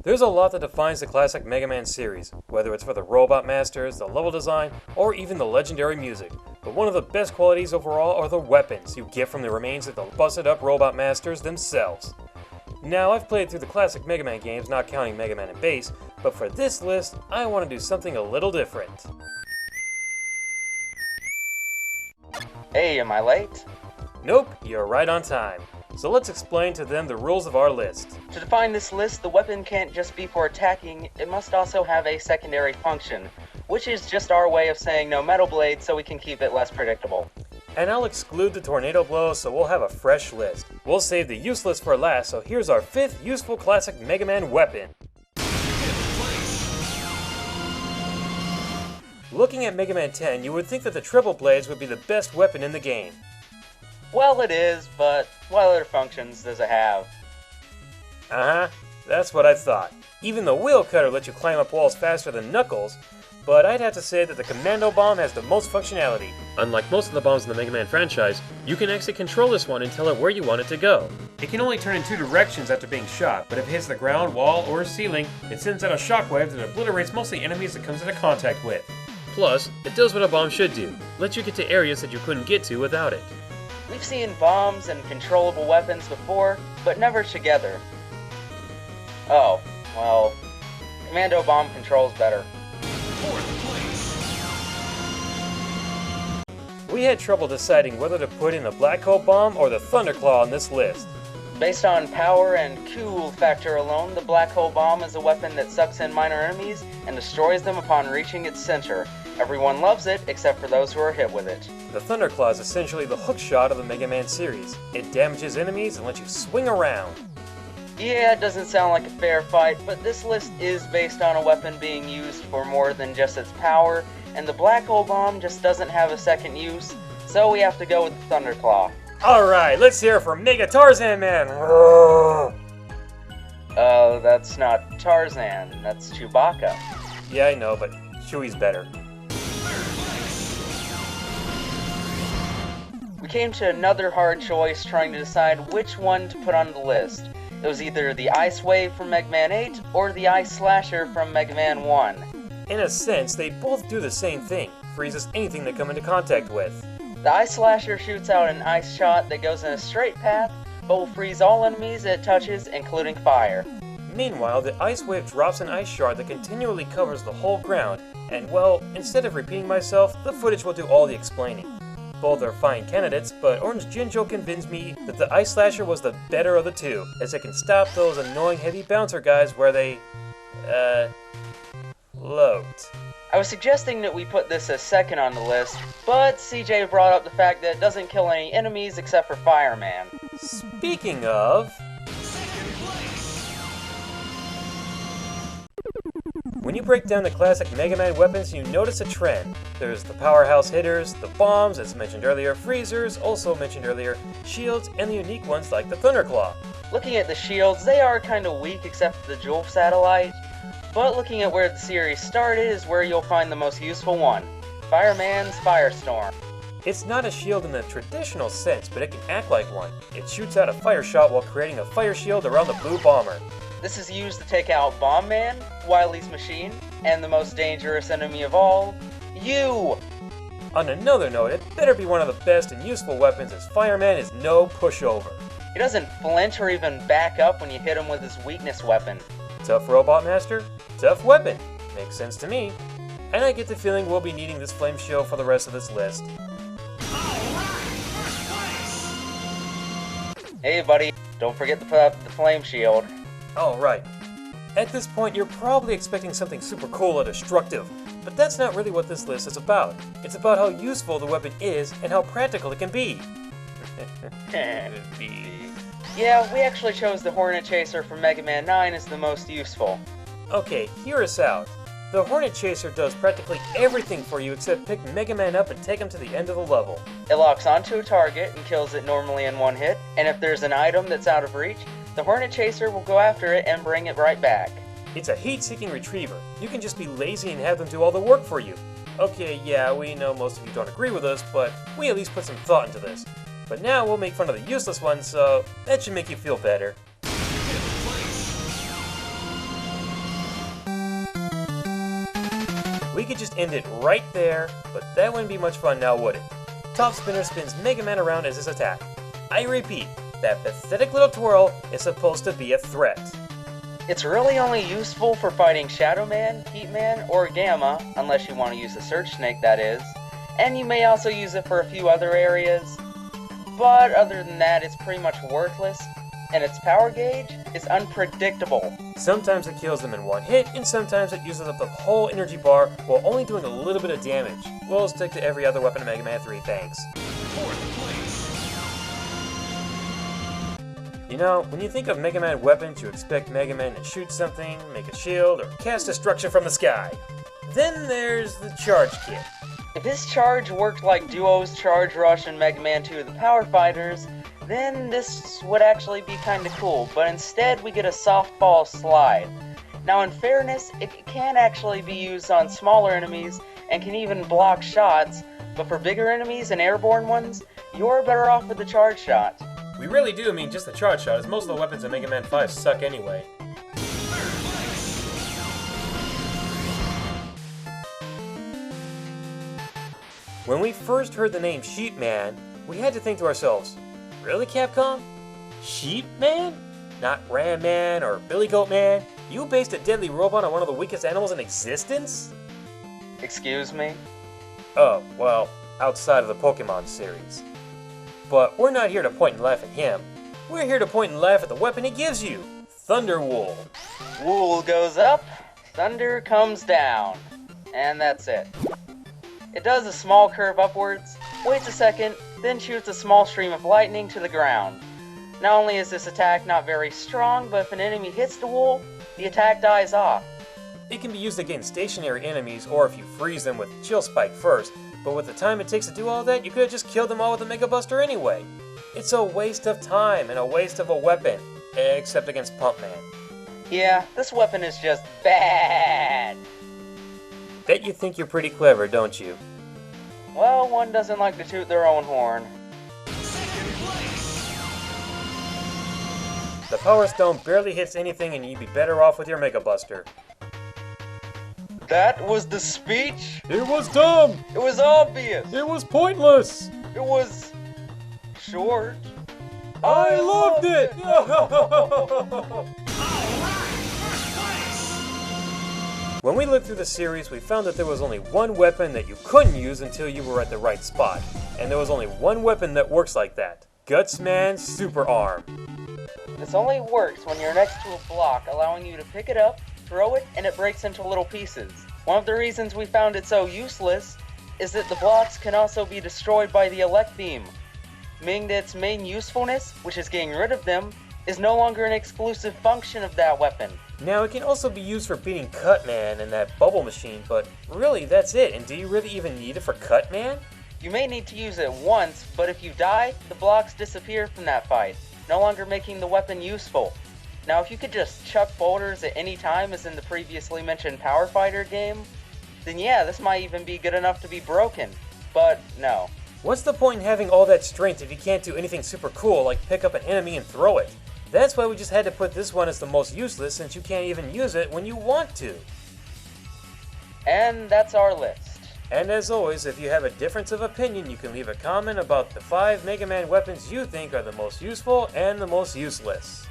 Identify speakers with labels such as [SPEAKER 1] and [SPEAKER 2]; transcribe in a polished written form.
[SPEAKER 1] There's a lot that defines the classic Mega Man series, whether it's for the robot masters, the level design, or even the legendary music. But one of the best qualities overall are the weapons you get from the remains of the busted up robot masters themselves. Now, I've played through the classic Mega Man games, not counting Mega Man and Bass, but for this list, I want to do something a little different.
[SPEAKER 2] Hey, am I late?
[SPEAKER 1] Nope, you're right on time. So let's explain to them the rules of our list.
[SPEAKER 2] To define this list, the weapon can't just be for attacking, it must also have a secondary function, which is just our way of saying no metal blade so we can keep it less predictable.
[SPEAKER 1] And I'll exclude the tornado blow, so we'll have a fresh list. We'll save the useless for last, so here's our 5th useful classic Mega Man weapon. Looking at Mega Man 10, you would think that the triple blades would be the best weapon in the game.
[SPEAKER 2] Well, it is, but what other functions does it have?
[SPEAKER 1] That's what I thought. Even the wheel cutter lets you climb up walls faster than Knuckles, but I'd have to say that the Commando Bomb has the most functionality. Unlike most of the bombs in the Mega Man franchise, you can actually control this one and tell it where you want it to go. It can only turn in 2 directions after being shot, but if it hits the ground, wall, or ceiling, it sends out a shockwave that obliterates most of the enemies it comes into contact with. Plus, it does what a bomb should do, lets you get to areas that you couldn't get to without it.
[SPEAKER 2] We've seen bombs and controllable weapons before, but never together. Oh, well, Commando Bomb controls better.
[SPEAKER 1] We had trouble deciding whether to put in the Black Hole Bomb or the Thunderclaw on this list.
[SPEAKER 2] Based on power and cool factor alone, the Black Hole Bomb is a weapon that sucks in minor enemies and destroys them upon reaching its center. Everyone loves it, except for those who are hit with it.
[SPEAKER 1] The Thunderclaw is essentially the hook shot of the Mega Man series. It damages enemies and lets you swing around.
[SPEAKER 2] Yeah, it doesn't sound like a fair fight, but this list is based on a weapon being used for more than just its power, and the Black Hole Bomb just doesn't have a second use, so we have to go with the Thunderclaw.
[SPEAKER 1] Alright, let's hear it for Mega Tarzan Man!
[SPEAKER 2] That's not Tarzan, that's Chewbacca.
[SPEAKER 1] Yeah, I know, but Chewie's better.
[SPEAKER 2] We came to another hard choice trying to decide which one to put on the list. It was either the Ice Wave from Mega Man 8 or the Ice Slasher from Mega Man 1.
[SPEAKER 1] In a sense, they both do the same thing, freezes anything they come into contact with.
[SPEAKER 2] The Ice Slasher shoots out an ice shot that goes in a straight path, but will freeze all enemies it touches, including fire.
[SPEAKER 1] Meanwhile, the Ice Wave drops an ice shard that continually covers the whole ground, and well, instead of repeating myself, the footage will do all the explaining. Both are fine candidates, but OrangeJinjo convinced me that the Ice Slasher was the better of the two, as it can stop those annoying heavy bouncer guys where they, float.
[SPEAKER 2] I was suggesting that we put this as second on the list, but CJ brought up the fact that it doesn't kill any enemies except for Fireman.
[SPEAKER 1] Speaking of... When you break down the classic Mega Man weapons, you notice a trend. There's the powerhouse hitters, the bombs, as mentioned earlier, freezers, also mentioned earlier, shields, and the unique ones like the Thunderclaw.
[SPEAKER 2] Looking at the shields, they are kinda weak except for the Jewel Satellite, but looking at where the series started is where you'll find the most useful one, Fireman's Firestorm.
[SPEAKER 1] It's not a shield in the traditional sense, but it can act like one. It shoots out a fire shot while creating a fire shield around the blue bomber.
[SPEAKER 2] This is used to take out Bomb Man, Wily's machine, and the most dangerous enemy of all, you!
[SPEAKER 1] On another note, it better be one of the best and useful weapons, as Fireman is no pushover.
[SPEAKER 2] He doesn't flinch or even back up when you hit him with his weakness weapon.
[SPEAKER 1] Tough robot master, tough weapon. Makes sense to me. And I get the feeling we'll be needing this flame shield for the rest of this list.
[SPEAKER 2] Hey buddy, don't forget to put up the flame shield.
[SPEAKER 1] Oh, right. At this point, you're probably expecting something super cool or destructive, but that's not really what this list is about. It's about how useful the weapon is and how practical it can be.
[SPEAKER 2] Yeah, we actually chose the Hornet Chaser from Mega Man 9 as the most useful.
[SPEAKER 1] Okay, hear us out. The Hornet Chaser does practically everything for you except pick Mega Man up and take him to the end of the level.
[SPEAKER 2] It locks onto a target and kills it normally in one hit, and if there's an item that's out of reach, the Hornet Chaser will go after it and bring it right back.
[SPEAKER 1] It's a heat-seeking retriever. You can just be lazy and have them do all the work for you. Okay, yeah, we know most of you don't agree with us, but we at least put some thought into this. But now we'll make fun of the useless ones, so that should make you feel better. We could just end it right there, but that wouldn't be much fun now, would it? Top Spinner spins Mega Man around as his attack. I repeat, that pathetic little twirl is supposed to be a threat.
[SPEAKER 2] It's really only useful for fighting Shadow Man, Heat Man, or Gamma, unless you want to use the Search Snake, that is. And you may also use it for a few other areas. But other than that, it's pretty much worthless, and its power gauge is unpredictable.
[SPEAKER 1] Sometimes it kills them in one hit, and sometimes it uses up the whole energy bar while only doing a little bit of damage. We'll stick to every other weapon in Mega Man 3, thanks. You know, when you think of Mega Man weapons, you expect Mega Man to shoot something, make a shield, or cast destruction from the sky. Then there's the Charge Kit.
[SPEAKER 2] If this charge worked like Duo's Charge Rush in Mega Man 2 The Power Fighters, then this would actually be kinda cool, but instead we get a softball slide. Now in fairness, it can actually be used on smaller enemies and can even block shots, but for bigger enemies and airborne ones, you're better off with the Charge Shot.
[SPEAKER 1] We really do mean just the Charge Shot, as most of the weapons in Mega Man 5 suck anyway. When we first heard the name Sheep Man, we had to think to ourselves, really, Capcom? Sheep Man? Not Ram Man or Billy Goat Man? You based a deadly robot on one of the weakest animals in existence?
[SPEAKER 2] Excuse me?
[SPEAKER 1] Oh, well, outside of the Pokemon series. But we're not here to point and laugh at him. We're here to point and laugh at the weapon he gives you, Thunder Wool.
[SPEAKER 2] Wool goes up, thunder comes down. And that's it. It does a small curve upwards, waits a second, then shoots a small stream of lightning to the ground. Not only is this attack not very strong, but if an enemy hits the wool, the attack dies off.
[SPEAKER 1] It can be used against stationary enemies or if you freeze them with Chill Spike first, but with the time it takes to do all that, you could have just killed them all with a Mega Buster anyway. It's a waste of time and a waste of a weapon, except against Pump Man.
[SPEAKER 2] Yeah, this weapon is just bad.
[SPEAKER 1] Bet you think you're pretty clever, don't you?
[SPEAKER 2] Well, one doesn't like to toot their own horn.
[SPEAKER 1] The Power Stone barely hits anything and you'd be better off with your Mega Buster.
[SPEAKER 2] That was the speech?
[SPEAKER 1] It was dumb!
[SPEAKER 2] It was obvious!
[SPEAKER 1] It was pointless!
[SPEAKER 2] It was... short.
[SPEAKER 1] I loved it! When we looked through the series, we found that there was only one weapon that you couldn't use until you were at the right spot. And there was only one weapon that works like that. Gutsman's Super Arm.
[SPEAKER 2] This only works when you're next to a block, allowing you to pick it up, throw it, and it breaks into little pieces. One of the reasons we found it so useless is that the blocks can also be destroyed by the Elect Beam, meaning that its main usefulness, which is getting rid of them, is no longer an exclusive function of that weapon.
[SPEAKER 1] Now, it can also be used for beating Cutman and that bubble machine, but really, that's it. And do you really even need it for Cutman?
[SPEAKER 2] You may need to use it once, but if you die, the blocks disappear from that fight, no longer making the weapon useful. Now, if you could just chuck boulders at any time, as in the previously mentioned Power Fighter game, then yeah, this might even be good enough to be broken. But no.
[SPEAKER 1] What's the point in having all that strength if you can't do anything super cool like pick up an enemy and throw it? That's why we just had to put this one as the most useless, since you can't even use it when you want to.
[SPEAKER 2] And that's our list.
[SPEAKER 1] And as always, if you have a difference of opinion, you can leave a comment about the 5 Mega Man weapons you think are the most useful and the most useless.